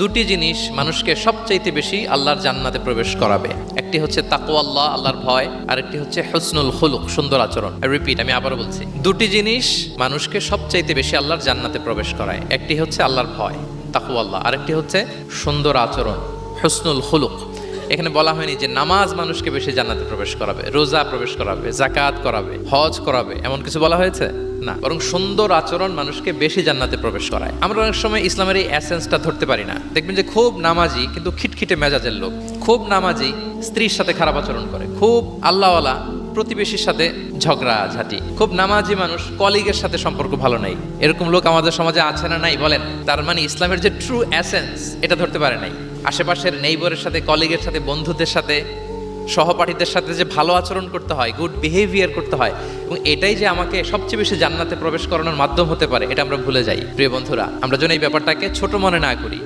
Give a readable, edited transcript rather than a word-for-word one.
দুটি জিনিস মানুষকে সবচাইতে বেশি আল্লাহর জান্নাতে প্রবেশ করাবে। একটি হচ্ছে তাকওয়াল্লাহ, আল্লাহর ভয়, আর একটি হচ্ছে হুসনুল খুলুক, সুন্দর আচরণ। রিপিট, আমি আবারও বলছি, দুটি জিনিস মানুষকে সবচাইতে বেশি আল্লাহর জান্নাতে প্রবেশ করায়। একটি হচ্ছে আল্লাহর ভয়, তাকওয়াল্লাহ, আর একটি হচ্ছে সুন্দর আচরণ, হুসনুল খুলুক। এখানে বলা হয়নি যে নামাজ মানুষকে বেশি জান্নাতে প্রবেশ করাবে, রোজা প্রবেশ করাবে, যাকাত করাবে, হজ করাবে, এমন কিছু বলা হয়েছে না, বরং সুন্দর আচরণ মানুষকে বেশি জান্নাতে প্রবেশ করায়। আমরা অনেক সময় ইসলামের এই এসেন্সটা ধরতে পারি না। দেখবেন যে খুব নামাজি কিন্তু খিটখিটে মেজাজের লোক, খুব নামাজি স্ত্রীর সাথে খারাপ আচরণ করে, খুব আল্লাহওয়ালা প্রতিবেশীর সাথে ঝগড়া ঝাঁটি, খুব নামাজি মানুষ কলিগের সাথে সম্পর্ক ভালো নাই। এরকম লোক আমাদের সমাজে আছে না নাই বলেন? তার মানে ইসলামের যে ট্রু এসেন্স এটা ধরতে পারে নাই। আশেপাশের নেইবরের সাথে, কলিগের সাথে, বন্ধুদের সাথে, সহপাঠীদের সাথে যে ভালো আচরণ করতে হয়, গুড বিহেভিয়ার করতে হয়, এবং এটাই যে আমাকে সবচেয়ে বেশি জান্নাতে প্রবেশ করানোর মাধ্যম হতে পারে, এটা আমরা ভুলে যাই। প্রিয় বন্ধুরা, আমরা যেন এই ব্যাপারটাকে ছোট মনে না করি।